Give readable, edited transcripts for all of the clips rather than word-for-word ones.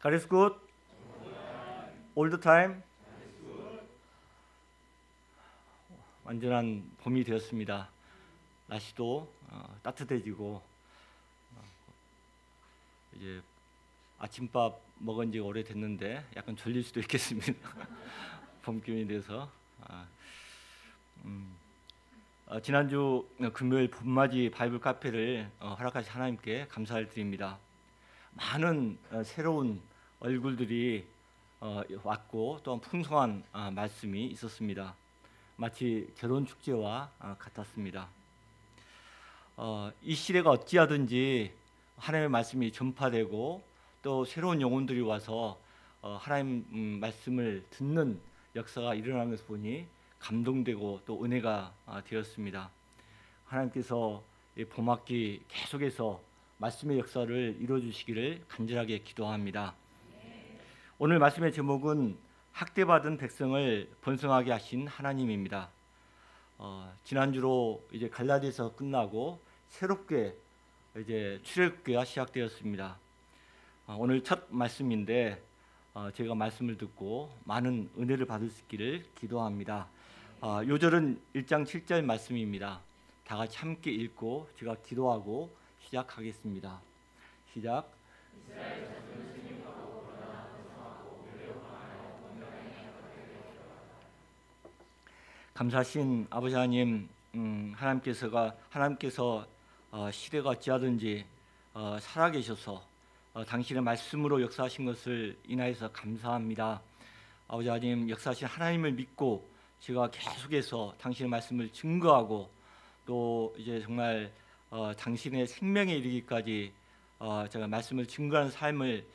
God is good all the time. 완전한 봄이 되었습니다. 날씨도 따뜻해지고 이제 아침밥 먹은 지가 오래됐는데 약간 졸릴 수도 있겠습니다. 봄 기운이 돼서 지난주 금요일 봄맞이 바이블 카페를 허락하신 하나님께 감사를 드립니다. 많은 새로운 얼굴들이 왔고 또 풍성한 말씀이 있었습니다. 마치 결혼 축제와 같았습니다. 이 시대가 어찌하든지 하나님의 말씀이 전파되고 또 새로운 영혼들이 와서 하나님 말씀을 듣는 역사가 일어나는 것을 보니 감동되고 또 은혜가 되었습니다. 하나님께서 이 봄학기 계속해서 말씀의 역사를 이루어주시기를 간절하게 기도합니다. 오늘 말씀의 제목은 학대받은 백성을 번성하게 하신 하나님입니다. 지난주로 이제 갈라디아서 끝나고 새롭게 이제 출애굽기가 시작되었습니다. 오늘 첫 말씀인데 제가 말씀을 듣고 많은 은혜를 받을 수 있기를 기도합니다. 요절은 1장 7절 말씀입니다. 다 같이 함께 읽고 제가 기도하고 시작하겠습니다. 시작. 감사하신 아버지 하나님, 하나님께서 시대가 어찌하든지 살아계셔서 당신의 말씀으로 역사하신 것을 인하여서 감사합니다. 아버지 하나님, 역사하신 하나님을 믿고 제가 계속해서 당신의 말씀을 증거하고 또 이제 정말 당신의 생명에 이르기까지 제가 말씀을 증거하는 삶을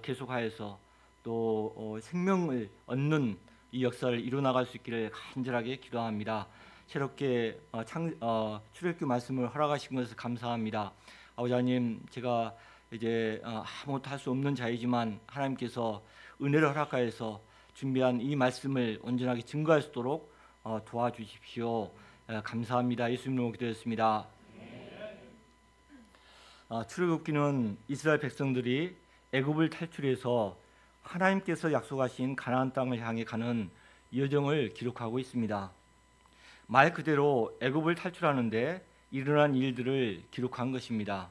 계속하여서 또 생명을 얻는 이 역사를 이루어나갈 수 있기를 간절하게 기도합니다. 새롭게 출애굽기 말씀을 허락하신 것을 감사합니다. 아버지 하나님, 제가 이제 아무것도 할 수 없는 자이지만 하나님께서 은혜를 허락하여서 준비한 이 말씀을 온전하게 증거할 수 있도록 도와주십시오. 감사합니다. 예수님으로 기도했습니다. 출애굽기는 이스라엘 백성들이 애굽을 탈출해서 하나님께서 약속하신 가나안 땅을 향해 가는 여정을 기록하고 있습니다. 말 그대로 애굽을 탈출하는데 일어난 일들을 기록한 것입니다.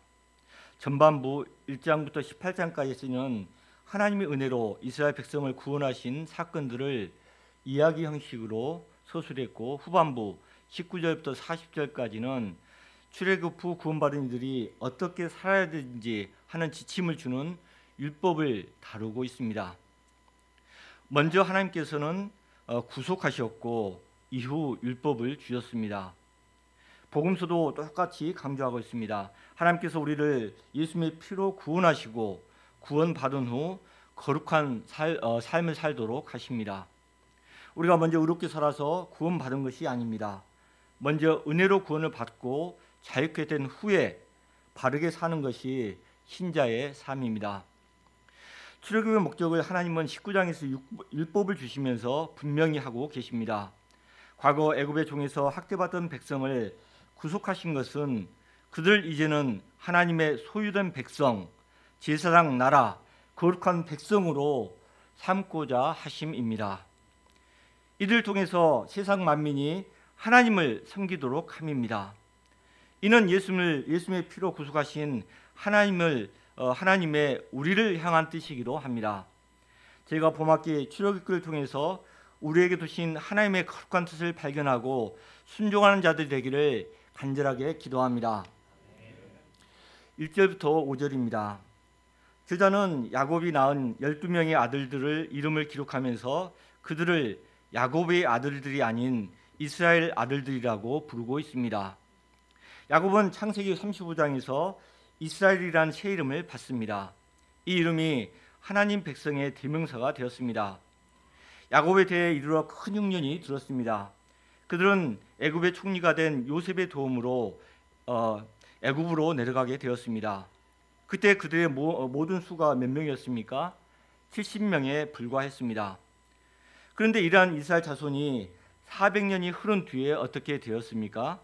전반부 1장부터 18장까지 쓰는 하나님의 은혜로 이스라엘 백성을 구원하신 사건들을 이야기 형식으로 서술했고, 후반부 19절부터 40절까지는 출애굽 후 구원받은 이들이 어떻게 살아야 되는지 하는 지침을 주는 율법을 다루고 있습니다. 먼저 하나님께서는 구속하셨고 이후 율법을 주셨습니다. 복음서도 똑같이 강조하고 있습니다. 하나님께서 우리를 예수님의 피로 구원하시고 구원받은 후 거룩한 삶을 살도록 하십니다. 우리가 먼저 의롭게 살아서 구원받은 것이 아닙니다. 먼저 은혜로 구원을 받고 자유케 된 후에 바르게 사는 것이 신자의 삶입니다. 출애굽의 목적을 하나님은 19장에서 율법을 주시면서 분명히 하고 계십니다. 과거 애굽의 종에서 학대받던 백성을 구속하신 것은 그들 이제는 하나님의 소유된 백성, 제사장 나라, 거룩한 백성으로 삼고자 하심입니다. 이들 통해서 세상 만민이 하나님을 섬기도록 함입니다. 이는 예수님의 피로 구속하신 하나님의 우리를 향한 뜻이기도 합니다. 제가 봄학기 출애굽기를 통해서 우리에게 두신 하나님의 거룩한 뜻을 발견하고 순종하는 자들이 되기를 간절하게 기도합니다. 1절부터 5절입니다. 저자는 야곱이 낳은 12명의 아들들을 이름을 기록하면서 그들을 야곱의 아들들이 아닌 이스라엘 아들들이라고 부르고 있습니다. 야곱은 창세기 35장에서 이스라엘이라는 새 이름을 받습니다. 이 이름이 하나님 백성의 대명사가 되었습니다. 야곱에 대해 이르러 큰 흉년이 들었습니다. 그들은 애굽의 총리가 된 요셉의 도움으로 애굽으로 내려가게 되었습니다. 그때 그들의 모든 수가 몇 명이었습니까? 70명에 불과했습니다. 그런데 이러한 이스라엘 자손이 400년이 흐른 뒤에 어떻게 되었습니까?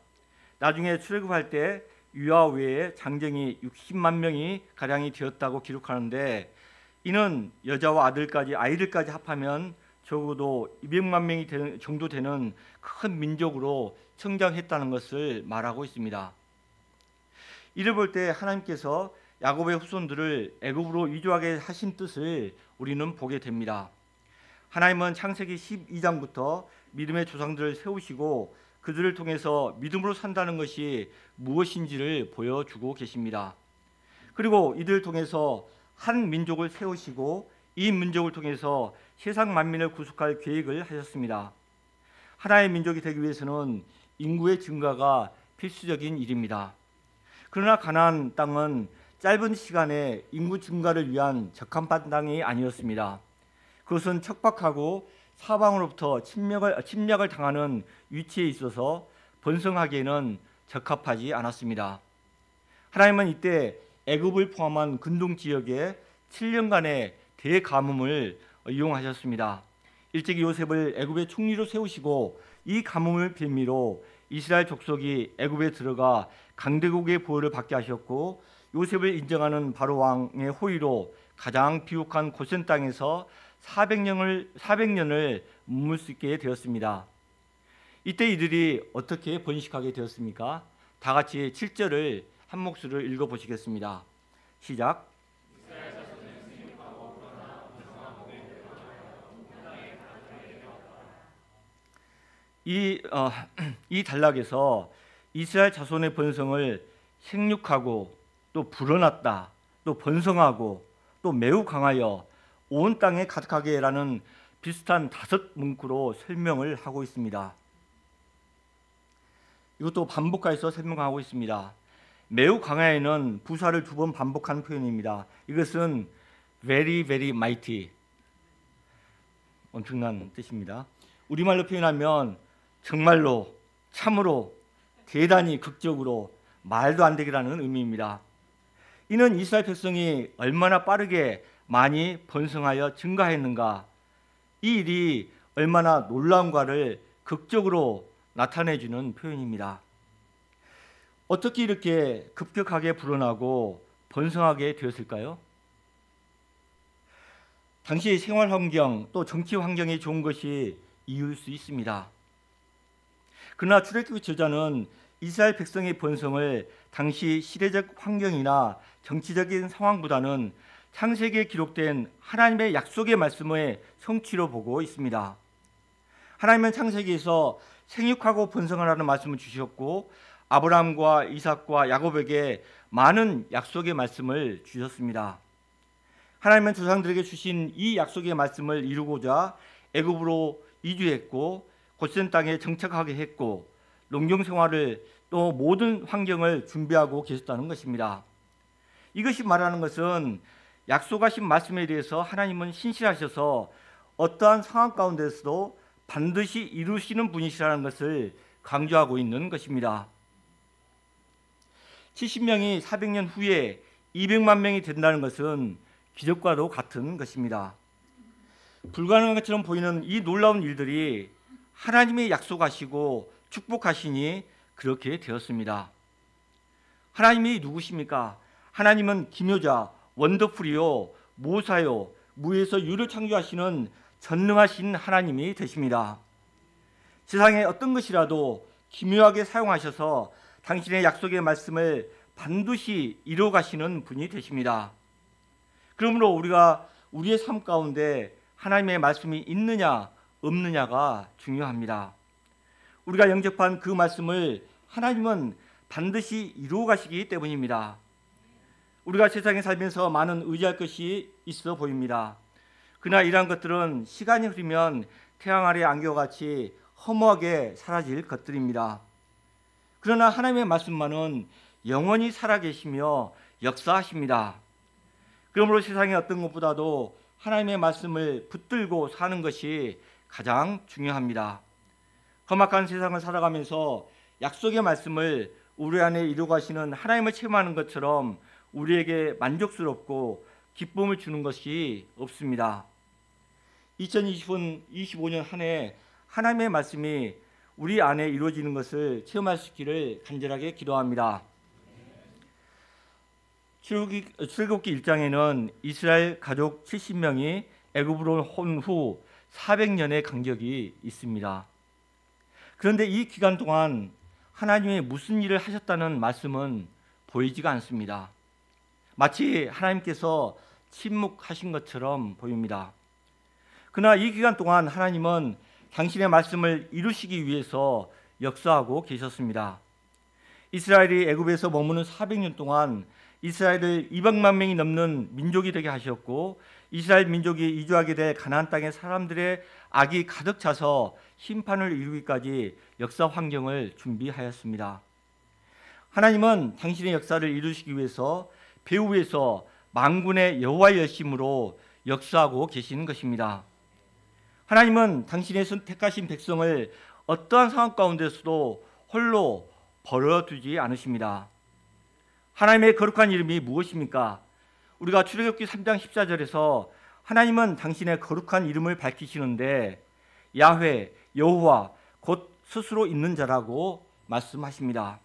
나중에 출애굽할 때 유아 외에 장정이 60만 명이 가량이 되었다고 기록하는데 이는 여자와 아이들까지 합하면 적어도 200만 명이 정도 되는 큰 민족으로 성장했다는 것을 말하고 있습니다. 이를 볼 때 하나님께서 야곱의 후손들을 애굽으로 이주하게 하신 뜻을 우리는 보게 됩니다. 하나님은 창세기 12장부터 믿음의 조상들을 세우시고 그들을 통해서 믿음으로 산다는 것이 무엇인지를 보여주고 계십니다. 그리고 이들을 통해서 한 민족을 세우시고 이 민족을 통해서 세상 만민을 구속할 계획을 하셨습니다. 하나의 민족이 되기 위해서는 인구의 증가가 필수적인 일입니다. 그러나 가나안 땅은 짧은 시간에 인구 증가를 위한 적합한 땅이 아니었습니다. 그것은 척박하고 사방으로부터 침략을 당하는 위치에 있어서 번성하기에는 적합하지 않았습니다. 하나님은 이때 애굽을 포함한 근동 지역에 7년간의 대가뭄을 이용하셨습니다. 일찍이 요셉을 애굽의 총리로 세우시고 이 가뭄을 빌미로 이스라엘 족속이 애굽에 들어가 강대국의 보호를 받게 하셨고 요셉을 인정하는 바로 왕의 호의로 가장 비옥한 고센 땅에서 400년을 머물 수 있게 되었습니다. 이때 이들이 어떻게 번식하게 되었습니까? 다 같이 7절을 한 목소리로 읽어보시겠습니다. 시작. 이 단락에서 이스라엘 자손의 번성을 생육하고 또 불어났다, 또 번성하고 또 매우 강하여 온 땅에 가득하게라는 비슷한 5문구로 설명을 하고 있습니다. 이것도 반복해서 설명하고 있습니다. 매우 강하여는 부사를 2번 반복한 표현입니다. 이것은 very very mighty, 엄청난 뜻입니다. 우리말로 표현하면 정말로, 참으로, 대단히, 극적으로, 말도 안 되게라는 의미입니다. 이는 이스라엘 백성이 얼마나 빠르게 많이 번성하여 증가했는가, 이 일이 얼마나 놀라운가를 극적으로 나타내주는 표현입니다. 어떻게 이렇게 급격하게 불어나고 번성하게 되었을까요? 당시 생활 환경 또 정치 환경이 좋은 것이 이유일 수 있습니다. 그러나 출애굽기 저자는 이스라엘 백성의 번성을 당시 시대적 환경이나 정치적인 상황보다는 창세기에 기록된 하나님의 약속의 말씀의 성취로 보고 있습니다. 하나님은 창세기에서 생육하고 번성하라는 말씀을 주셨고 아브라함과 이삭과 야곱에게 많은 약속의 말씀을 주셨습니다. 하나님은 조상들에게 주신 이 약속의 말씀을 이루고자 애굽으로 이주했고 고센 땅에 정착하게 했고 농경 생활을 또 모든 환경을 준비하고 계셨다는 것입니다. 이것이 말하는 것은 약속하신 말씀에 대해서 하나님은 신실하셔서 어떠한 상황 가운데서도 반드시 이루시는 분이시라는 것을 강조하고 있는 것입니다. 70명이 400년 후에 200만 명이 된다는 것은 기적과도 같은 것입니다. 불가능한 것처럼 보이는 이 놀라운 일들이 하나님이 약속하시고 축복하시니 그렇게 되었습니다. 하나님이 누구십니까? 하나님은 기묘자, 원더풀이요, 모사요, 무에서 유를 창조하시는 전능하신 하나님이 되십니다. 세상의 어떤 것이라도 기묘하게 사용하셔서 당신의 약속의 말씀을 반드시 이루어 가시는 분이 되십니다. 그러므로 우리가 우리의 삶 가운데 하나님의 말씀이 있느냐 없느냐가 중요합니다. 우리가 영접한 그 말씀을 하나님은 반드시 이루어 가시기 때문입니다. 우리가 세상에 살면서 많은 의지할 것이 있어 보입니다. 그러나 이러한 것들은 시간이 흐르면 태양 아래 안개같이 허무하게 사라질 것들입니다. 그러나 하나님의 말씀만은 영원히 살아계시며 역사하십니다. 그러므로 세상의 어떤 것보다도 하나님의 말씀을 붙들고 사는 것이 가장 중요합니다. 험악한 세상을 살아가면서 약속의 말씀을 우리 안에 이루어 가시는 하나님을 체험하는 것처럼 우리에게 만족스럽고 기쁨을 주는 것이 없습니다. 2025년 한 해 하나님의 말씀이 우리 안에 이루어지는 것을 체험할 수 있기를 간절하게 기도합니다. 출애굽기 1장에는 이스라엘 가족 70명이 애굽으로 온 후 400년의 간격이 있습니다. 그런데 이 기간 동안 하나님이 무슨 일을 하셨다는 말씀은 보이지가 않습니다. 마치 하나님께서 침묵하신 것처럼 보입니다. 그러나 이 기간 동안 하나님은 당신의 말씀을 이루시기 위해서 역사하고 계셨습니다. 이스라엘이 애굽에서 머무는 400년 동안 이스라엘을 200만 명이 넘는 민족이 되게 하셨고, 이스라엘 민족이 이주하게 될 가나안 땅의 사람들의 악이 가득 차서 심판을 이루기까지 역사 환경을 준비하였습니다. 하나님은 당신의 역사를 이루시기 위해서 배후에서 만군의 여호와의 열심으로 역사하고 계시는 것입니다. 하나님은 당신의 선택하신 백성을 어떠한 상황 가운데서도 홀로 버려두지 않으십니다. 하나님의 거룩한 이름이 무엇입니까? 우리가 출애굽기 3장 14절에서 하나님은 당신의 거룩한 이름을 밝히시는데 야훼, 여호와, 곧 스스로 있는 자라고 말씀하십니다.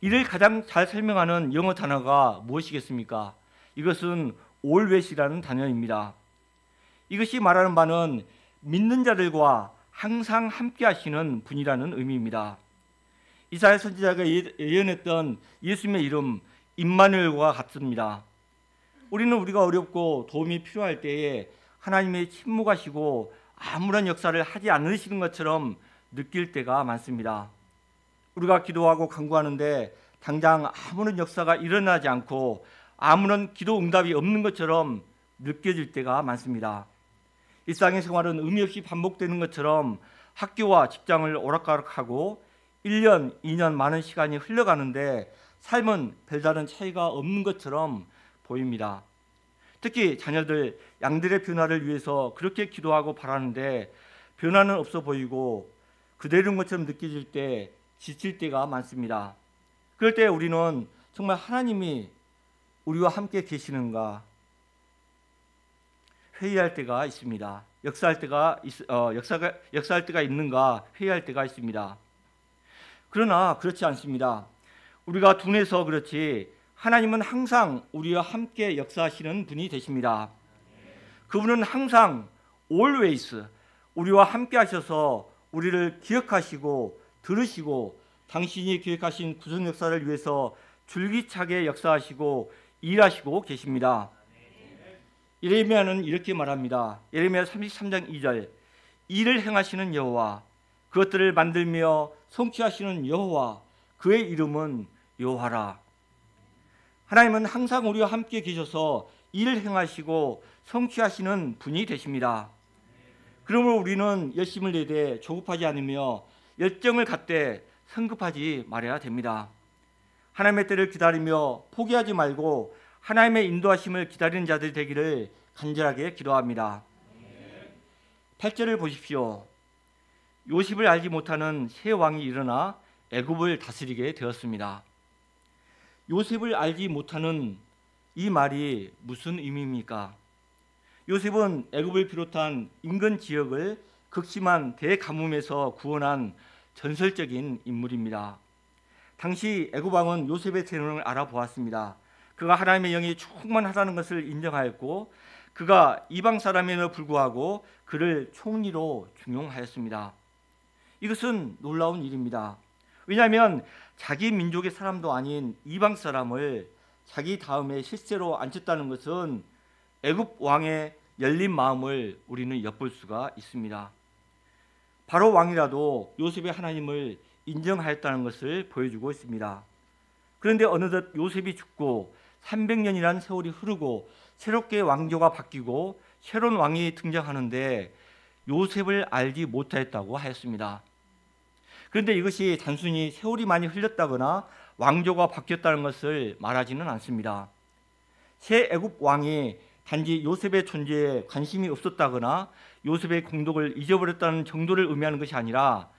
이를 가장 잘 설명하는 영어 단어가 무엇이겠습니까? 이것은 always라는 단어입니다. 이것이 말하는 바는 믿는 자들과 항상 함께 하시는 분이라는 의미입니다. 이사야 선지자가 예언했던 예수님의 이름 임마누엘과 같습니다. 우리가 어렵고 도움이 필요할 때에 하나님이 침묵하시고 아무런 역사를 하지 않으시는 것처럼 느낄 때가 많습니다. 우리가 기도하고 간구하는데 당장 아무런 역사가 일어나지 않고 아무런 기도 응답이 없는 것처럼 느껴질 때가 많습니다. 일상의 생활은 의미 없이 반복되는 것처럼 학교와 직장을 오락가락하고 1년, 2년 많은 시간이 흘러가는데 삶은 별다른 차이가 없는 것처럼 보입니다. 특히 자녀들, 양들의 변화를 위해서 그렇게 기도하고 바라는데 변화는 없어 보이고 그대로인 것처럼 느껴질 때 지칠 때가 많습니다. 그럴 때 우리는 정말 하나님이 우리와 함께 계시는가 회의할 때가 있습니다. 역사할 때가 있는가 회의할 때가 있습니다. 그러나 그렇지 않습니다. 우리가 둔해서 그렇지 하나님은 항상 우리와 함께 역사하시는 분이 되십니다. 그분은 항상 always 우리와 함께 하셔서 우리를 기억하시고 들으시고 당신이 계획하신 구속 역사를 위해서 줄기차게 역사하시고 일하시고 계십니다. 예레미야는 이렇게 말합니다. 예레미야 33장 2절 일을 행하시는 여호와 그것들을 만들며 성취하시는 여호와 그의 이름은 여호와라. 하나님은 항상 우리와 함께 계셔서 일을 행하시고 성취하시는 분이 되십니다. 그러므로 우리는 열심을 내되 조급하지 않으며 열정을 갖되 성급하지 말아야 됩니다. 하나님의 때를 기다리며 포기하지 말고 하나님의 인도하심을 기다리는 자들이 되기를 간절하게 기도합니다. 8절을 보십시오. 요셉을 알지 못하는 새 왕이 일어나 애굽을 다스리게 되었습니다. 요셉을 알지 못하는 이 말이 무슨 의미입니까? 요셉은 애굽을 비롯한 인근 지역을 극심한 대가뭄에서 구원한 전설적인 인물입니다. 당시 애굽 왕은 요셉의 재능을 알아보았습니다. 그가 하나님의 영이 충만하다는 것을 인정하였고 그가 이방 사람임에도 불구하고 그를 총리로 중용하였습니다. 이것은 놀라운 일입니다. 왜냐하면 자기 민족의 사람도 아닌 이방 사람을 자기 다음에 실세로 앉혔다는 것은 애굽 왕의 열린 마음을 우리는 엿볼 수가 있습니다. 바로 왕이라도 요셉의 하나님을 인정하였다는 것을 보여주고 있습니다. 그런데 어느덧 요셉이 죽고 300년이라는 세월이 흐르고 새롭게 왕조가 바뀌고 새로운 왕이 등장하는데 요셉을 알지 못하였다고 하였습니다. 그런데 이것이 단순히 세월이 많이 흘렀다거나 왕조가 바뀌었다는 것을 말하지는 않습니다. 새 애굽 왕이 단지 요셉의 존재에 관심이 없었다거나 요셉의 공덕을 잊어버렸다는 정도를 의미하는 것이 아니라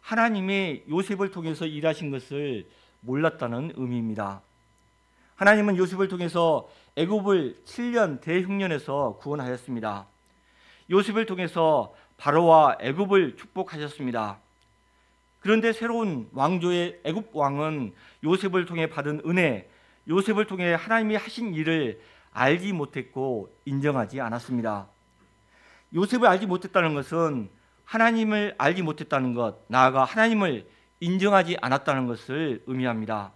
하나님이 요셉을 통해서 일하신 것을 몰랐다는 의미입니다. 하나님은 요셉을 통해서 애굽을 7년 대흉년에서 구원하였습니다. 요셉을 통해서 바로와 애굽을 축복하셨습니다. 그런데 새로운 왕조의 애굽 왕은 요셉을 통해 받은 은혜, 요셉을 통해 하나님이 하신 일을 알지 못했고 인정하지 않았습니다. 요셉을 알지 못했다는 것은 하나님을 알지 못했다는 것, 나아가 하나님을 인정하지 않았다는 것을 의미합니다.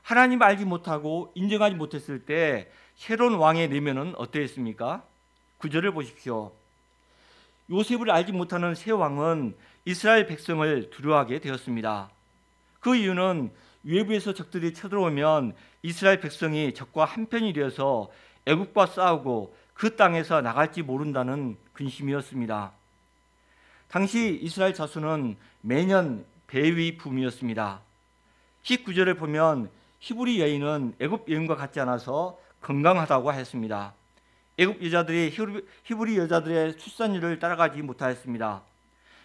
하나님을 알지 못하고 인정하지 못했을 때 새로운 왕의 내면은 어떠했습니까? 9절을 보십시오. 요셉을 알지 못하는 새 왕은 이스라엘 백성을 두려워하게 되었습니다. 그 이유는 외부에서 적들이 쳐들어오면 이스라엘 백성이 적과 한편이 되어서 애국과 싸우고 그 땅에서 나갈지 모른다는 근심이었습니다. 당시 이스라엘 자손은 매년 배위 붐이었습니다. 19절을 보면 히브리 여인은 애굽 여인과 같지 않아서 건강하다고 했습니다. 애굽 여자들이 히브리 여자들의 출산율을 따라가지 못하였습니다.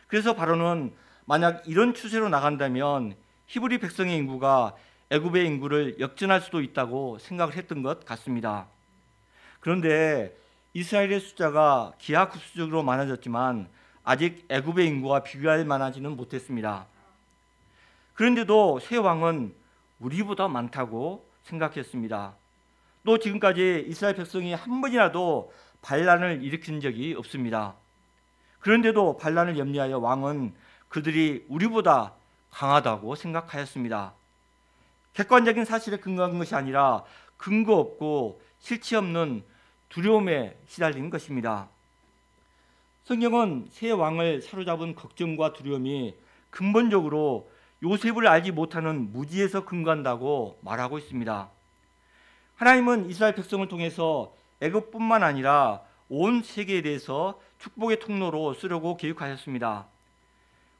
그래서 바로는 만약 이런 추세로 나간다면 히브리 백성의 인구가 애굽의 인구를 역전할 수도 있다고 생각을 했던 것 같습니다. 그런데 이스라엘의 숫자가 기하급수적으로 많아졌지만 아직 애굽의 인구와 비교할 만하지는 못했습니다. 그런데도 새 왕은 우리보다 많다고 생각했습니다. 또 지금까지 이스라엘 백성이 한 번이라도 반란을 일으킨 적이 없습니다. 그런데도 반란을 염려하여 왕은 그들이 우리보다 강하다고 생각하였습니다. 객관적인 사실에 근거한 것이 아니라 근거 없고 실체 없는 두려움에 시달린 것입니다. 성경은 새 왕을 사로잡은 걱정과 두려움이 근본적으로 요셉을 알지 못하는 무지에서 근거한다고 말하고 있습니다. 하나님은 이스라엘 백성을 통해서 애굽뿐만 아니라 온 세계에 대해서 축복의 통로로 쓰려고 계획하셨습니다.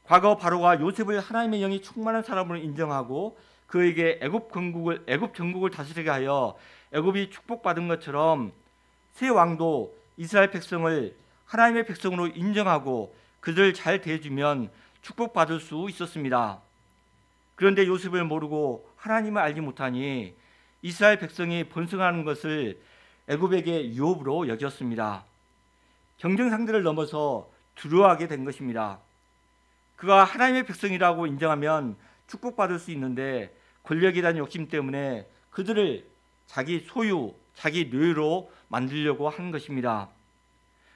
과거 바로가 요셉을 하나님의 영이 충만한 사람으로 인정하고 그에게 애굽 전국을 다스리게 하여 애굽이 축복받은 것처럼 새 왕도 이스라엘 백성을 하나님의 백성으로 인정하고 그들을 잘 대해주면 축복받을 수 있었습니다. 그런데 요셉을 모르고 하나님을 알지 못하니 이스라엘 백성이 번성하는 것을 애굽에게 유업으로 여겼습니다. 경쟁 상대를 넘어서 두려워하게 된 것입니다. 그가 하나님의 백성이라고 인정하면 축복받을 수 있는데 권력에 대한 욕심 때문에 그들을 자기 소유, 자기 노예로 만들려고 한 것입니다.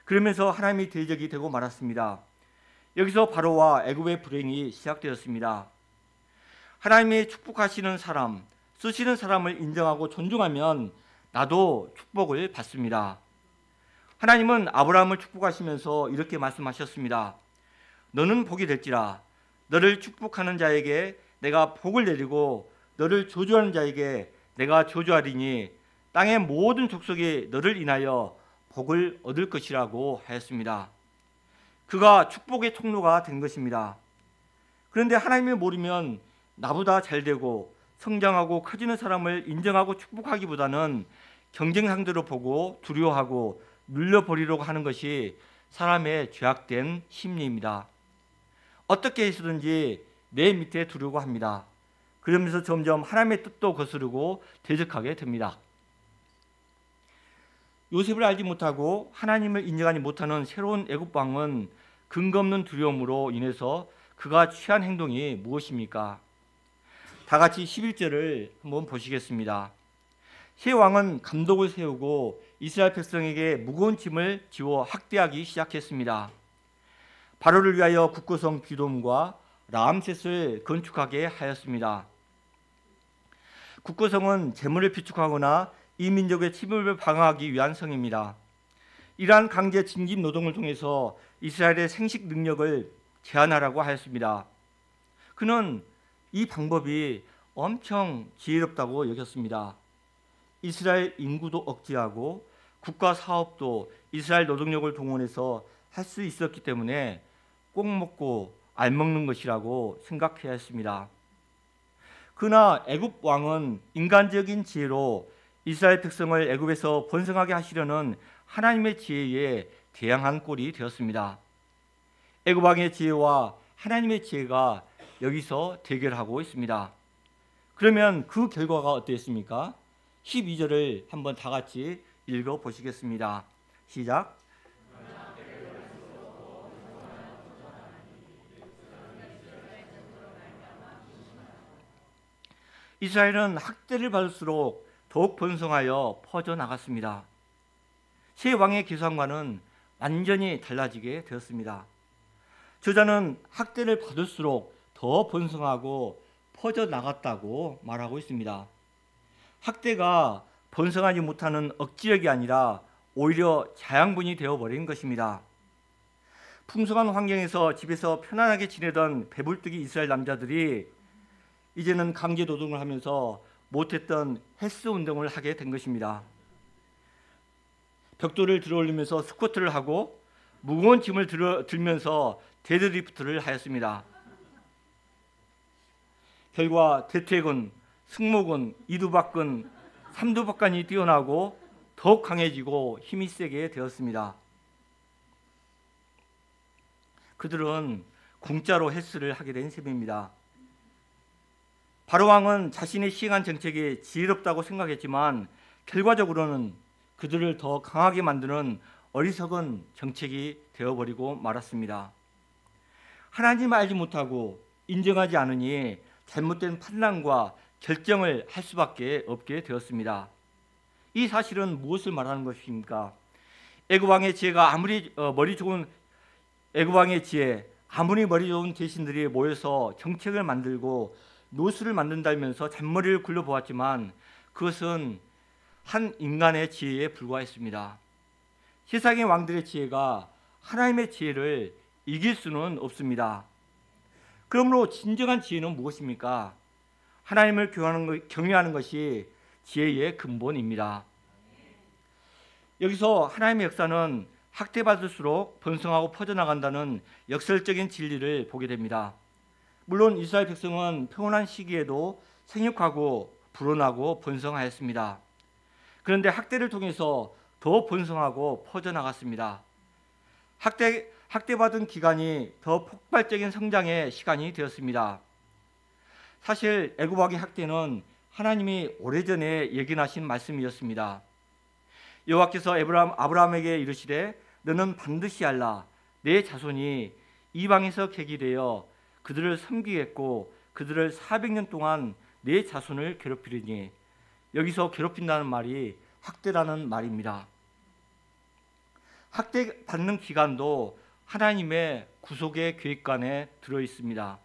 그러면서 하나님의 대적이 되고 말았습니다. 여기서 바로와 애굽의 불행이 시작되었습니다. 하나님이 축복하시는 사람, 쓰시는 사람을 인정하고 존중하면 나도 축복을 받습니다. 하나님은 아브라함을 축복하시면서 이렇게 말씀하셨습니다. 너는 복이 될지라 너를 축복하는 자에게 내가 복을 내리고 너를 저주하는 자에게 내가 저주하리니 땅의 모든 족속이 너를 인하여 복을 얻을 것이라고 하였습니다. 그가 축복의 통로가 된 것입니다. 그런데 하나님을 모르면 나보다 잘되고 성장하고 커지는 사람을 인정하고 축복하기보다는 경쟁 상대로 보고 두려워하고 눌려버리려고 하는 것이 사람의 죄악된 심리입니다. 어떻게 해서든지 내 밑에 두려고 합니다. 그러면서 점점 하나님의 뜻도 거스르고 대적하게 됩니다. 요셉을 알지 못하고 하나님을 인정하지 못하는 새로운 애굽 왕은 근거 없는 두려움으로 인해서 그가 취한 행동이 무엇입니까? 다 같이 11절을 한번 보시겠습니다. 새 왕은 감독을 세우고 이스라엘 백성에게 무거운 짐을 지워 학대하기 시작했습니다. 바로를 위하여 국고성 비돔과 라암셋을 건축하게 하였습니다. 국고성은 재물을 비축하거나 이 민족의 침입을 방어하기 위한 성입니다. 이러한 강제 징집 노동을 통해서 이스라엘의 생식 능력을 제한하라고 하였습니다. 그는 이 방법이 엄청 지혜롭다고 여겼습니다. 이스라엘 인구도 억제하고 국가 사업도 이스라엘 노동력을 동원해서 할 수 있었기 때문에 꼭 먹고 알 먹는 것이라고 생각해야 했습니다. 그러나 애굽 왕은 인간적인 지혜로 이스라엘 백성을 애굽에서 번성하게 하시려는 하나님의 지혜에 대항한 꼴이 되었습니다. 애굽 왕의 지혜와 하나님의 지혜가 여기서 대결하고 있습니다. 그러면 그 결과가 어땠습니까? 12절을 한번 다 같이 읽어 보시겠습니다. 시작. 이스라엘은 학대를 받을수록 더욱 번성하여 퍼져나갔습니다. 새 왕의 계산과는 완전히 달라지게 되었습니다. 저자는 학대를 받을수록 더 번성하고 퍼져나갔다고 말하고 있습니다. 학대가 번성하지 못하는 억지력이 아니라 오히려 자양분이 되어버린 것입니다. 풍성한 환경에서 집에서 편안하게 지내던 배불뚝이 이스라엘 남자들이 이제는 강제노동을 하면서 못했던 헬스 운동을 하게 된 것입니다. 벽돌을 들어올리면서 스쿼트를 하고 무거운 짐을 들면서 데드리프트를 하였습니다. 결과 대퇴근, 승모근, 이두박근, 삼두박근이 뛰어나고 더욱 강해지고 힘이 세게 되었습니다. 그들은 공짜로 헬스를 하게 된 셈입니다. 바로왕은 자신의 시행한 정책이 지혜롭다고 생각했지만 결과적으로는 그들을 더 강하게 만드는 어리석은 정책이 되어버리고 말았습니다. 하나님을 알지 못하고 인정하지 않으니 잘못된 판단과 결정을 할 수밖에 없게 되었습니다. 이 사실은 무엇을 말하는 것입니까? 애굽왕의 지혜가 아무리 머리 좋은 대신들이 모여서 정책을 만들고 노수를 만든다면서 잔머리를 굴려보았지만 그것은 한 인간의 지혜에 불과했습니다. 세상의 왕들의 지혜가 하나님의 지혜를 이길 수는 없습니다. 그러므로 진정한 지혜는 무엇입니까? 하나님을 경외하는 것이 지혜의 근본입니다. 여기서 하나님의 역사는 학대받을수록 번성하고 퍼져나간다는 역설적인 진리를 보게 됩니다. 물론 이스라엘 백성은 평온한 시기에도 생육하고 불어나고 번성하였습니다. 그런데 학대를 통해서 더 번성하고 퍼져나갔습니다. 학대받은 기간이 더 폭발적인 성장의 시간이 되었습니다. 사실 애굽 왕의 학대는 하나님이 오래전에 예견하신 말씀이었습니다. 여호와께서 아브라함에게 이르시되 너는 반드시 알라 내 자손이 이방에서 객이되어 그들을 섬기겠고 그들을 400년 동안 내 자손을 괴롭히리니 여기서 괴롭힌다는 말이 학대라는 말입니다. 학대받는 기간도 하나님의 구속의 계획관에 들어있습니다.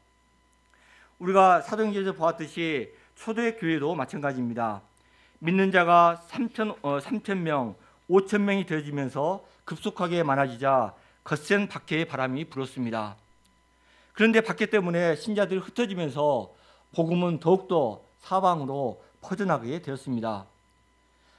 우리가 사도행전에서 보았듯이 초대 교회도 마찬가지입니다. 믿는 자가 3,000명, 5,000명이 되어지면서 급속하게 많아지자 거센 박해의 바람이 불었습니다. 그런데 박해 때문에 신자들이 흩어지면서 복음은 더욱더 사방으로 퍼져나가게 되었습니다.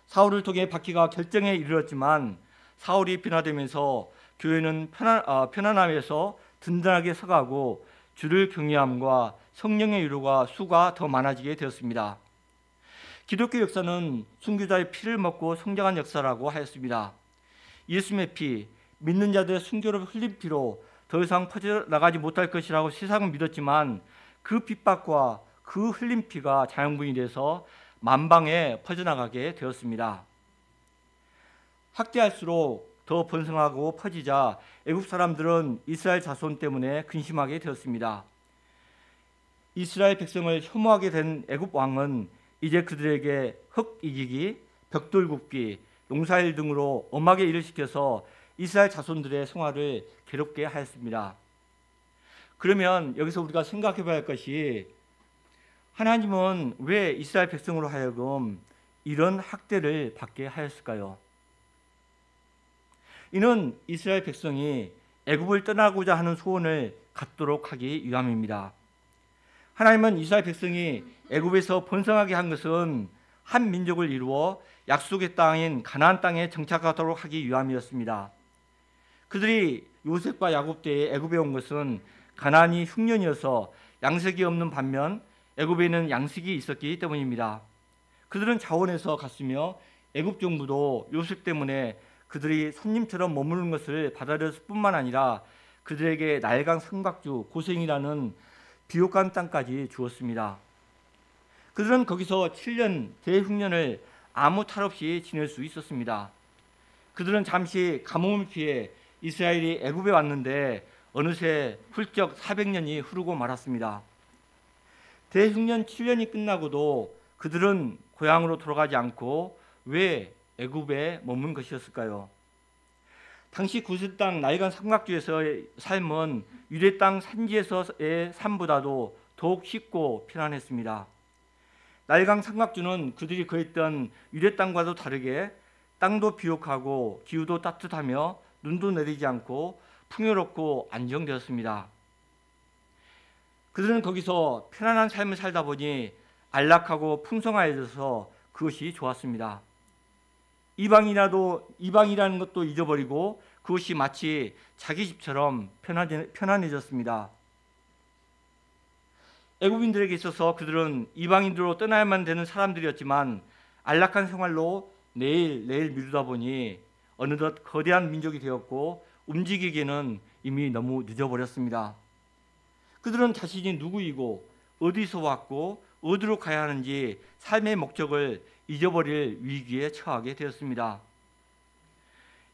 사울을 통해 박해가 결정에 이르렀지만 사울이 변화되면서 교회는 편안함에서 든든하게 서가고 주를 경외함과 성령의 위로가 수가 더 많아지게 되었습니다. 기독교 역사는 순교자의 피를 먹고 성장한 역사라고 하였습니다. 예수님의 피, 믿는 자들의 순교로 흘린 피로 더 이상 퍼져나가지 못할 것이라고 세상은 믿었지만 그 핍박과 그 흘린 피가 자양분이 돼서 만방에 퍼져나가게 되었습니다. 학대할수록 더 번성하고 퍼지자 애굽 사람들은 이스라엘 자손 때문에 근심하게 되었습니다. 이스라엘 백성을 혐오하게 된 애굽 왕은 이제 그들에게 흙 이기기, 벽돌 굽기, 농사일 등으로 엄하게 일을 시켜서 이스라엘 자손들의 생활을 괴롭게 하였습니다. 그러면 여기서 우리가 생각해 봐야 할 것이 하나님은 왜 이스라엘 백성으로 하여금 이런 학대를 받게 하였을까요? 이는 이스라엘 백성이 애굽을 떠나고자 하는 소원을 갖도록 하기 위함입니다. 하나님은 이스라엘 백성이 애굽에서 번성하게 한 것은 한 민족을 이루어 약속의 땅인 가나안 땅에 정착하도록 하기 위함이었습니다. 그들이 요셉과 야곱 때에 애굽에 온 것은 가나안이 흉년이어서 양식이 없는 반면 애굽에는 양식이 있었기 때문입니다. 그들은 자원해서 갔으며 애굽 정부도 요셉 때문에 그들이 손님처럼 머무는 것을 받아들였을 뿐만 아니라 그들에게 날강 삼각주 고생이라는 비옥한 땅까지 주었습니다. 그들은 거기서 7년 대흉년을 아무 탈 없이 지낼 수 있었습니다. 그들은 잠시 가뭄을 피해 이스라엘이 애굽에 왔는데 어느새 훌쩍 400년이 흐르고 말았습니다. 대흉년 7년이 끝나고도 그들은 고향으로 돌아가지 않고 왜 애굽에 머문 것이었을까요? 당시 구스 땅 나일강 삼각주에서의 삶은 유대 땅 산지에서의 삶보다도 더욱 쉽고 편안했습니다. 나일강 삼각주는 그들이 거했던 유대 땅과도 다르게 땅도 비옥하고 기후도 따뜻하며 눈도 내리지 않고 풍요롭고 안정되었습니다. 그들은 거기서 편안한 삶을 살다 보니 안락하고 풍성해져서 그것이 좋았습니다. 이방이라는 것도 잊어버리고 그것이 마치 자기 집처럼 편안해졌습니다. 애굽인들에게 있어서 그들은 이방인으로 떠나야만 되는 사람들이었지만 안락한 생활로 내일 미루다 보니 어느덧 거대한 민족이 되었고 움직이기에는 이미 너무 늦어버렸습니다. 그들은 자신이 누구이고 어디서 왔고 어디로 가야 하는지 삶의 목적을 잊어버릴 위기에 처하게 되었습니다.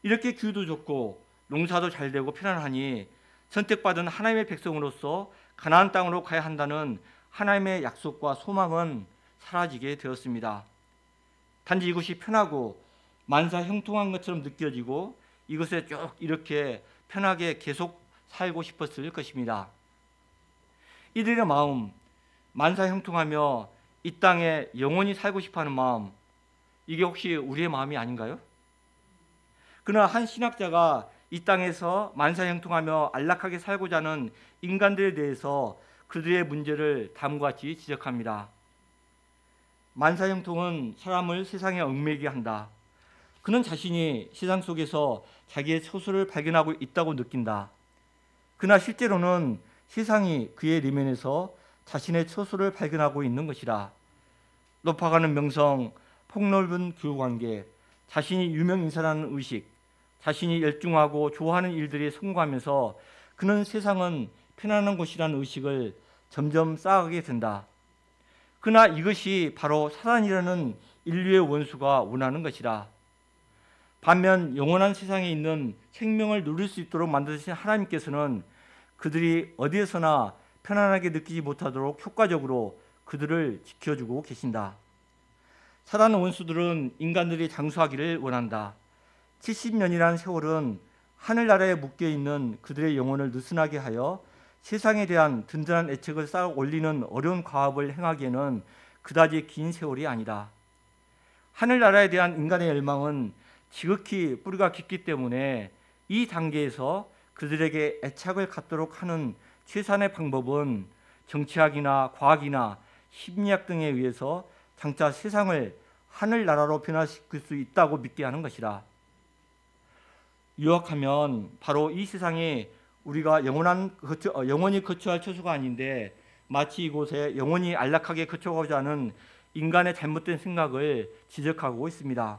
이렇게 기후도 좋고 농사도 잘 되고 편안하니 선택받은 하나님의 백성으로서 가나안 땅으로 가야 한다는 하나님의 약속과 소망은 사라지게 되었습니다. 단지 이것이 편하고 만사 형통한 것처럼 느껴지고 이것에 쭉 이렇게 편하게 계속 살고 싶었을 것입니다. 이들의 마음, 만사 형통하며 이 땅에 영원히 살고 싶어하는 마음, 이게 혹시 우리의 마음이 아닌가요? 그러나 한 신학자가 이 땅에서 만사 형통하며 안락하게 살고자 하는 인간들에 대해서 그들의 문제를 다음과 같이 지적합니다. 만사 형통은 사람을 세상에 얽매이게 한다. 그는 자신이 세상 속에서 자기의 처소를 발견하고 있다고 느낀다. 그러나 실제로는 세상이 그의 내면에서 자신의 처소를 발견하고 있는 것이라. 높아가는 명성, 폭넓은 교우관계, 자신이 유명인사라는 의식, 자신이 열중하고 좋아하는 일들이 성공하면서 그는 세상은 편안한 곳이라는 의식을 점점 쌓아가게 된다. 그러나 이것이 바로 사단이라는 인류의 원수가 원하는 것이라. 반면 영원한 세상에 있는 생명을 누릴 수 있도록 만드신 하나님께서는 그들이 어디에서나 편안하게 느끼지 못하도록 효과적으로 그들을 지켜주고 계신다. 사단 원수들은 인간들이 장수하기를 원한다. 70년이라는 세월은 하늘나라에 묶여있는 그들의 영혼을 느슨하게 하여 세상에 대한 든든한 애착을 쌓아 올리는 어려운 과업을 행하기에는 그다지 긴 세월이 아니다. 하늘나라에 대한 인간의 열망은 지극히 뿌리가 깊기 때문에 이 단계에서 그들에게 애착을 갖도록 하는 최선의 방법은 정치학이나 과학이나 심리학 등에 의해서 장차 세상을 하늘나라로 변화시킬 수 있다고 믿게 하는 것이다. 유학하면 바로 이 세상에 우리가 영원히 거처할 처소가 아닌데 마치 이곳에 영원히 안락하게 거처하고자 하는 인간의 잘못된 생각을 지적하고 있습니다.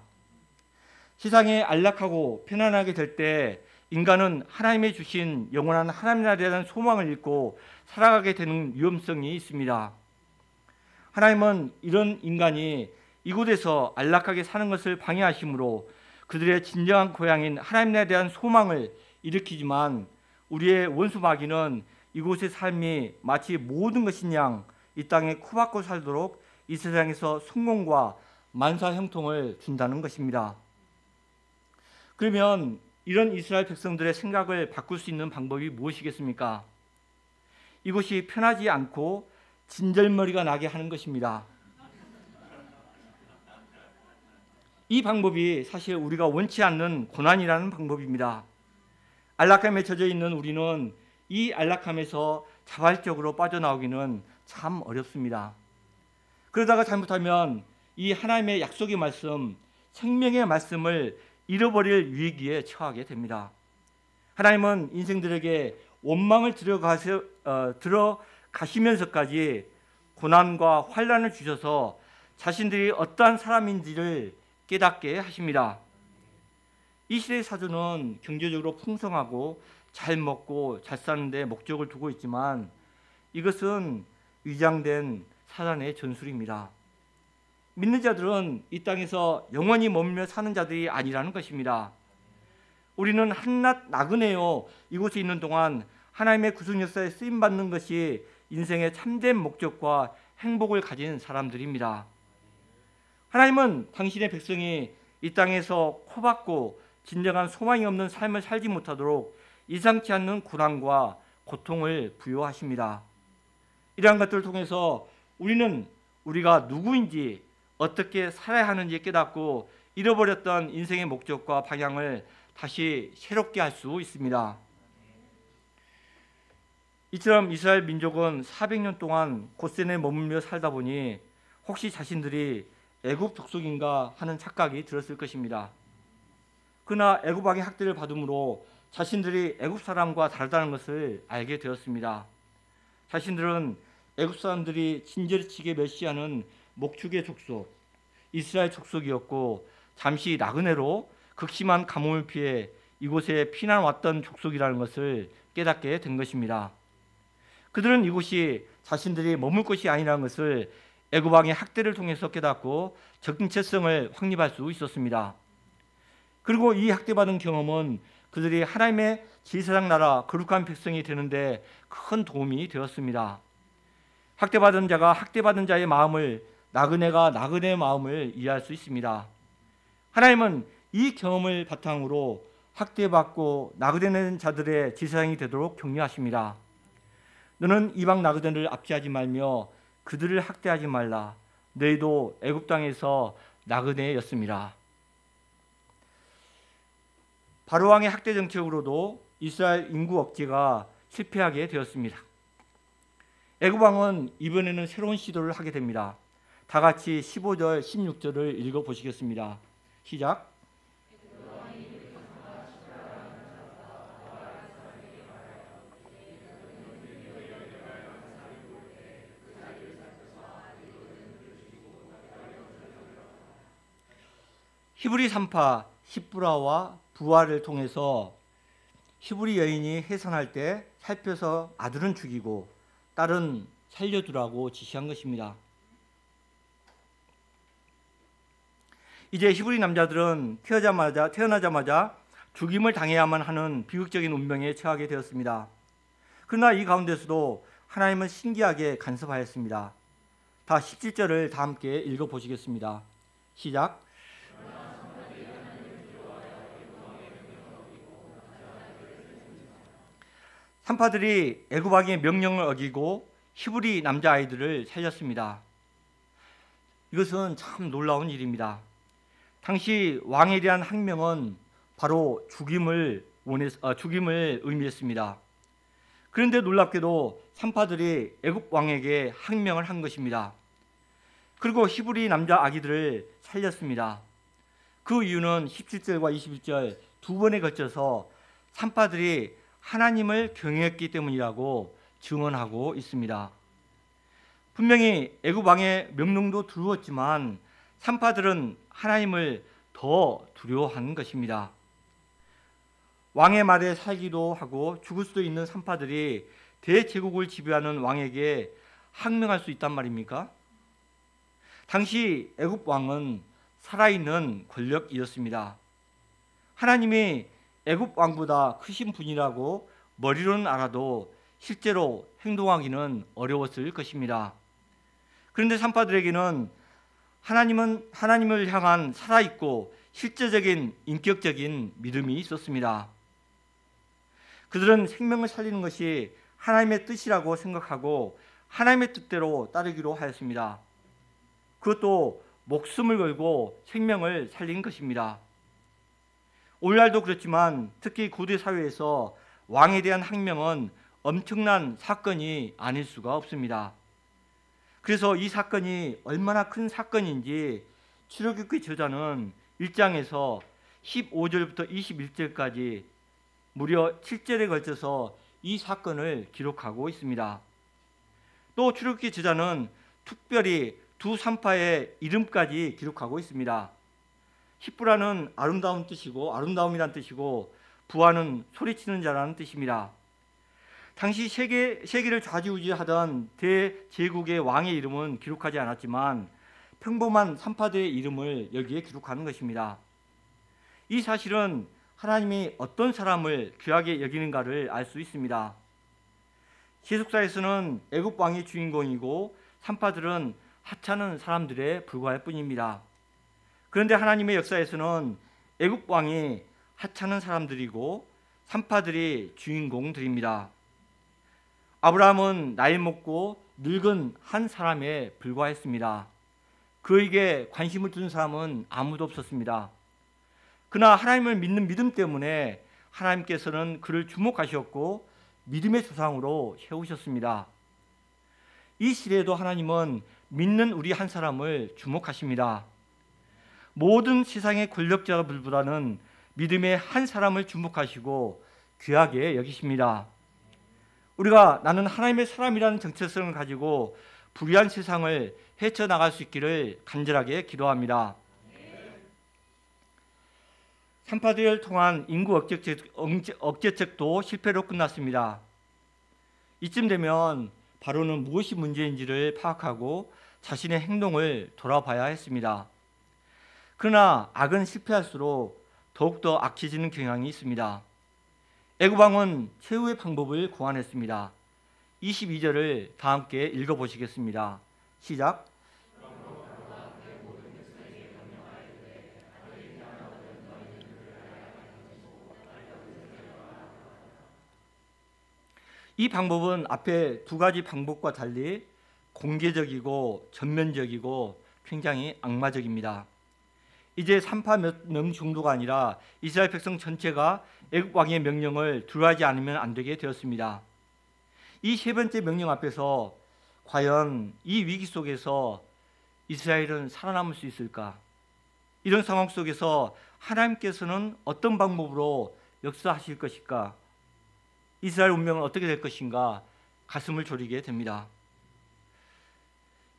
세상에 안락하고 편안하게 될 때 인간은 하나님의 주신 영원한 하나님 나라에 대한 소망을 잃고 살아가게 되는 위험성이 있습니다. 하나님은 이런 인간이 이곳에서 안락하게 사는 것을 방해하심으로 그들의 진정한 고향인 하나님 나라에 대한 소망을 일으키지만 우리의 원수 마귀는 이곳의 삶이 마치 모든 것인 양 이 땅에 코박고 살도록 이 세상에서 성공과 만사 형통을 준다는 것입니다. 그러면 이런 이스라엘 백성들의 생각을 바꿀 수 있는 방법이 무엇이겠습니까? 이곳이 편하지 않고 진절머리가 나게 하는 것입니다. 이 방법이 사실 우리가 원치 않는 고난이라는 방법입니다. 안락함에 젖어 있는 우리는 이 안락함에서 자발적으로 빠져나오기는 참 어렵습니다. 그러다가 잘못하면 이 하나님의 약속의 말씀, 생명의 말씀을 잃어버릴 위기에 처하게 됩니다. 하나님은 인생들에게 원망을 들어가시면서까지 고난과 환난을 주셔서 자신들이 어떠한 사람인지를 깨닫게 하십니다. 이 시대의 사주는 경제적으로 풍성하고 잘 먹고 잘 사는 데 목적을 두고 있지만 이것은 위장된 사단의 전술입니다. 믿는 자들은 이 땅에서 영원히 머물며 사는 자들이 아니라는 것입니다. 우리는 한낱 나그네요 이곳에 있는 동안 하나님의 구속 역사에 쓰임받는 것이 인생의 참된 목적과 행복을 가진 사람들입니다. 하나님은 당신의 백성이 이 땅에서 코박고 진정한 소망이 없는 삶을 살지 못하도록 이상치 않는 고난과 고통을 부여하십니다. 이러한 것들을 통해서 우리는 우리가 누구인지 어떻게 살아야 하는지 깨닫고 잃어버렸던 인생의 목적과 방향을 다시 새롭게 할 수 있습니다. 이처럼 이스라엘 민족은 400년 동안 고센에 머물며 살다 보니 혹시 자신들이 애굽 족속인가 하는 착각이 들었을 것입니다. 그러나 애굽 왕의 학대를 받음으로 자신들이 애굽 사람과 다르다는 것을 알게 되었습니다. 자신들은 애굽 사람들이 진저리치게 멸시하는 목축의 족속, 이스라엘 족속이었고 잠시 나그네로 극심한 가뭄을 피해 이곳에 피난 왔던 족속이라는 것을 깨닫게 된 것입니다. 그들은 이곳이 자신들이 머물 곳이 아니라는 것을 애굽 왕의 학대를 통해서 깨닫고 정체성을 확립할 수 있었습니다. 그리고 이 학대받은 경험은 그들이 하나님의 제사장 나라 거룩한 백성이 되는데 큰 도움이 되었습니다. 학대받은 자가 학대받은 자의 마음을, 나그네가 나그네의 마음을 이해할 수 있습니다. 하나님은 이 경험을 바탕으로 학대받고 나그네된 자들의 제사장이 되도록 격려하십니다. 너는 이방 나그네를 압제하지 말며 그들을 학대하지 말라. 너희도 애굽 땅에서 나그네였습니다. 바로 왕의 학대 정책으로도 이스라엘 인구 억제가 실패하게 되었습니다. 애굽 왕은 이번에는 새로운 시도를 하게 됩니다. 다 같이 15절, 16절을 읽어 보시겠습니다. 시작. 히브리 산파 십브라와 부하를 통해서 히브리 여인이 해산할 때 살펴서 아들은 죽이고 딸은 살려두라고 지시한 것입니다. 이제 히브리 남자들은 태어나자마자 죽임을 당해야만 하는 비극적인 운명에 처하게 되었습니다. 그러나 이 가운데서도 하나님은 신기하게 간섭하였습니다. 다 17절을 다 함께 읽어보시겠습니다. 시작. 산파들이 애굽 왕의 명령을 어기고 히브리 남자아이들을 살렸습니다. 이것은 참 놀라운 일입니다. 당시 왕에 대한 항명은 바로 죽임을 의미했습니다. 그런데 놀랍게도 산파들이 애굽 왕에게 항명을 한 것입니다. 그리고 히브리 남자 아기들을 살렸습니다. 그 이유는 17절과 21절 두 번에 걸쳐서 산파들이 하나님을 경외했기 때문이라고 증언하고 있습니다. 분명히 애굽 왕의 명령도 두려웠지만 산파들은 하나님을 더 두려워하는 것입니다. 왕의 말에 살기도 하고 죽을 수도 있는 산파들이 대제국을 지배하는 왕에게 항명할 수 있단 말입니까? 당시 애굽 왕은 살아있는 권력이었습니다. 하나님이 애굽 왕보다 크신 분이라고 머리로는 알아도 실제로 행동하기는 어려웠을 것입니다. 그런데 산파들에게는 하나님을 향한 살아있고 실제적인 인격적인 믿음이 있었습니다. 그들은 생명을 살리는 것이 하나님의 뜻이라고 생각하고 하나님의 뜻대로 따르기로 하였습니다. 그것도 목숨을 걸고 생명을 살린 것입니다. 오늘날도 그렇지만 특히 고대 사회에서 왕에 대한 항명은 엄청난 사건이 아닐 수가 없습니다. 그래서 이 사건이 얼마나 큰 사건인지 출애굽기 저자는 1장에서 15절부터 21절까지 무려 7절에 걸쳐서 이 사건을 기록하고 있습니다. 또 출애굽기 저자는 특별히 두 산파의 이름까지 기록하고 있습니다. 십브라는 아름다운 뜻이고 아름다움이란 뜻이고 부하는 소리치는 자라는 뜻입니다. 당시 세계를 좌지우지하던 대제국의 왕의 이름은 기록하지 않았지만 평범한 산파들의 이름을 여기에 기록하는 것입니다. 이 사실은 하나님이 어떤 사람을 귀하게 여기는가를 알 수 있습니다. 세속사에서는 애굽 왕이 주인공이고 산파들은 하찮은 사람들에 불과할 뿐입니다. 그런데 하나님의 역사에서는 애굽 왕이 하찮은 사람들이고 산파들이 주인공들입니다. 아브라함은 나이 먹고 늙은 한 사람에 불과했습니다. 그에게 관심을 두는 사람은 아무도 없었습니다. 그러나 하나님을 믿는 믿음 때문에 하나님께서는 그를 주목하셨고 믿음의 조상으로 세우셨습니다. 이 시대에도 하나님은 믿는 우리 한 사람을 주목하십니다. 모든 세상의 권력자들보다는 믿음의 한 사람을 주목하시고 귀하게 여기십니다. 우리가 나는 하나님의 사람이라는 정체성을 가지고 불의한 세상을 헤쳐나갈 수 있기를 간절하게 기도합니다. 산파들을 통한 인구 억제책도 실패로 끝났습니다. 이쯤 되면 바로는 무엇이 문제인지를 파악하고 자신의 행동을 돌아봐야 했습니다. 그러나 악은 실패할수록 더욱더 악해지는 경향이 있습니다. 애굽 왕은 최후의 방법을 고안했습니다. 22절을 다 함께 읽어보시겠습니다. 시작. 이 방법은 앞에 두 가지 방법과 달리 공개적이고 전면적이고 굉장히 악마적입니다. 이제 산파 몇 명 정도가 아니라 이스라엘 백성 전체가 애굽 왕의 명령을 두려워하지 않으면 안 되게 되었습니다. 이 세 번째 명령 앞에서 과연 이 위기 속에서 이스라엘은 살아남을 수 있을까? 이런 상황 속에서 하나님께서는 어떤 방법으로 역사하실 것일까? 이스라엘 운명은 어떻게 될 것인가? 가슴을 졸이게 됩니다.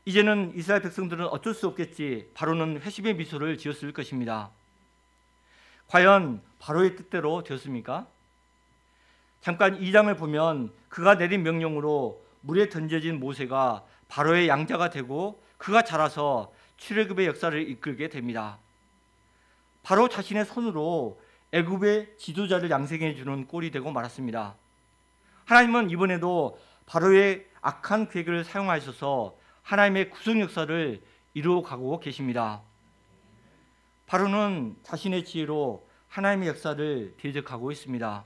이제는 이스라엘 백성들은 어쩔 수 없겠지, 바로는 회심의 미소를 지었을 것입니다. 과연 바로의 뜻대로 되었습니까? 잠깐 2장을 보면 그가 내린 명령으로 물에 던져진 모세가 바로의 양자가 되고 그가 자라서 출애굽의 역사를 이끌게 됩니다. 바로 자신의 손으로 애굽의 지도자를 양생해 주는 꼴이 되고 말았습니다. 하나님은 이번에도 바로의 악한 계획을 사용하셔서 하나님의 구속 역사를 이루어가고 계십니다. 바로는 자신의 지혜로 하나님의 역사를 대적하고 있습니다.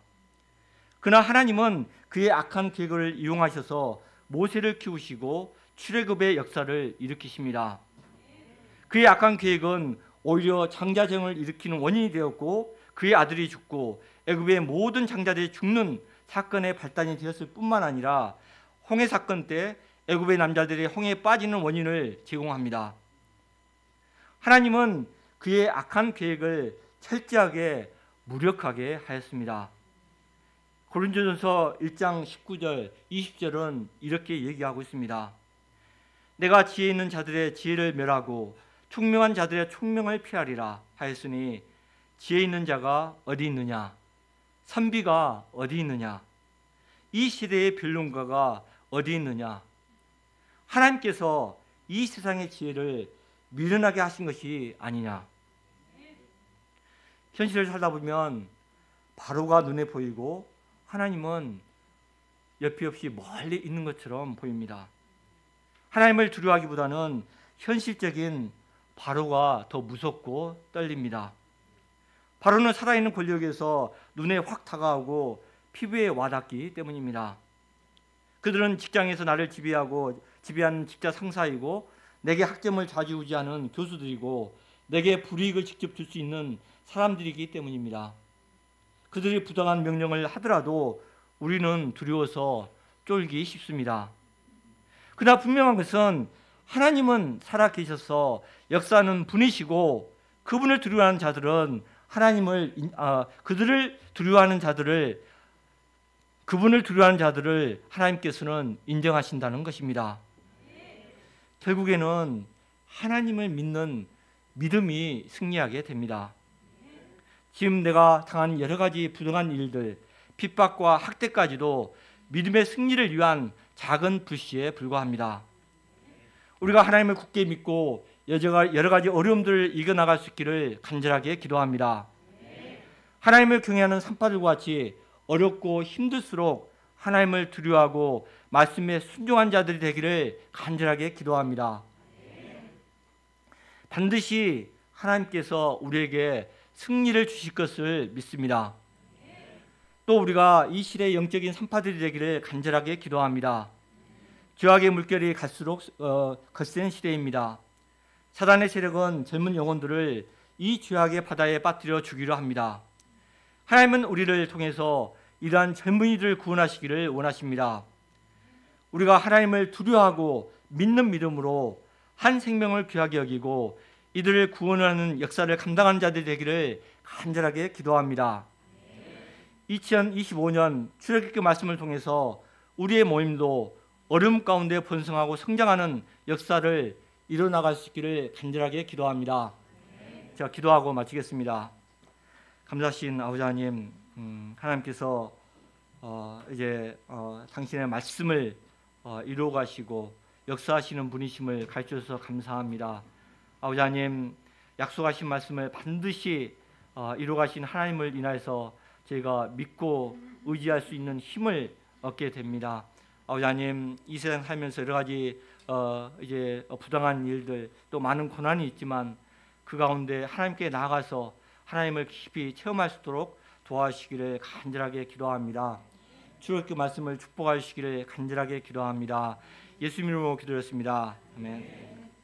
그러나 하나님은 그의 악한 계획을 이용하셔서 모세를 키우시고 출애굽의 역사를 일으키십니다. 그의 악한 계획은 오히려 장자쟁을 일으키는 원인이 되었고 그의 아들이 죽고 애굽의 모든 장자들이 죽는 사건의 발단이 되었을 뿐만 아니라 홍해 사건 때 애굽의 남자들이 홍해에 빠지는 원인을 제공합니다. 하나님은 그의 악한 계획을 철저하게 무력하게 하였습니다. 고린도전서 1장 19절 20절은 이렇게 얘기하고 있습니다. 내가 지혜 있는 자들의 지혜를 멸하고 총명한 자들의 총명을 피하리라 하였으니 지혜 있는 자가 어디 있느냐? 선비가 어디 있느냐? 이 시대의 변론가가 어디 있느냐? 하나님께서 이 세상의 지혜를 미련하게 하신 것이 아니냐? 현실을 살다 보면 바로가 눈에 보이고 하나님은 옆이 없이 멀리 있는 것처럼 보입니다. 하나님을 두려워하기보다는 현실적인 바로가 더 무섭고 떨립니다. 바로는 살아있는 권력에서 눈에 확 다가오고 피부에 와닿기 때문입니다. 그들은 직장에서 나를 지배하는 직자 상사이고 내게 학점을 좌지우지하는 교수들이고 내게 불이익을 직접 줄 수 있는 사람들이기 때문입니다. 그들이 부당한 명령을 하더라도 우리는 두려워서 쫄기 쉽습니다. 그러나 분명한 것은 하나님은 살아계셔서 역사하는 분이시고 그분을 두려워하는 자들은 그분을 두려워하는 자들을 하나님께서는 인정하신다는 것입니다. 결국에는 하나님을 믿는 믿음이 승리하게 됩니다. 지금 내가 당한 여러 가지 부당한 일들, 핍박과 학대까지도 믿음의 승리를 위한 작은 불씨에 불과합니다. 우리가 하나님을 굳게 믿고 여러 가지 어려움들을 이겨나갈 수 있기를 간절하게 기도합니다. 하나님을 경외하는 산파들과 같이 어렵고 힘들수록 하나님을 두려워하고 말씀에 순종한 자들이 되기를 간절하게 기도합니다. 반드시 하나님께서 우리에게 승리를 주실 것을 믿습니다. 또 우리가 이 시대의 영적인 산파들이 되기를 간절하게 기도합니다. 죄악의 물결이 갈수록 거센 시대입니다. 사단의 세력은 젊은 영혼들을 이 죄악의 바다에 빠뜨려 주기로 합니다. 하나님은 우리를 통해서 이러한 젊은이들을 구원하시기를 원하십니다. 우리가 하나님을 두려워하고 믿는 믿음으로 한 생명을 귀하게 여기고 이들을 구원하는 역사를 감당하는 자들이 되기를 간절하게 기도합니다. 2025년 출애굽기 말씀을 통해서 우리의 모임도 어려움 가운데 번성하고 성장하는 역사를 이뤄나갈 수 있기를 간절하게 기도합니다. 제가 기도하고 마치겠습니다. 감사하신 아버지 하나님, 하나님께서 이제 당신의 말씀을 이루어 가시고 역사하시는 분이심을 가르쳐주셔서 감사합니다. 아버지 하나님, 약속하신 말씀을 반드시 이루어 가신 하나님을 인하여서 저희가 믿고 의지할 수 있는 힘을 얻게 됩니다. 아버지 하나님, 이 세상 살면서 여러 가지 이제 부당한 일들 또 많은 고난이 있지만 그 가운데 하나님께 나아가서 하나님을 깊이 체험할 수 있도록 도와주시기를 간절하게 기도합니다. 출애굽기 말씀을 축복하시기를 간절하게 기도합니다. 예수 이름으로 기도했습니다. 아멘.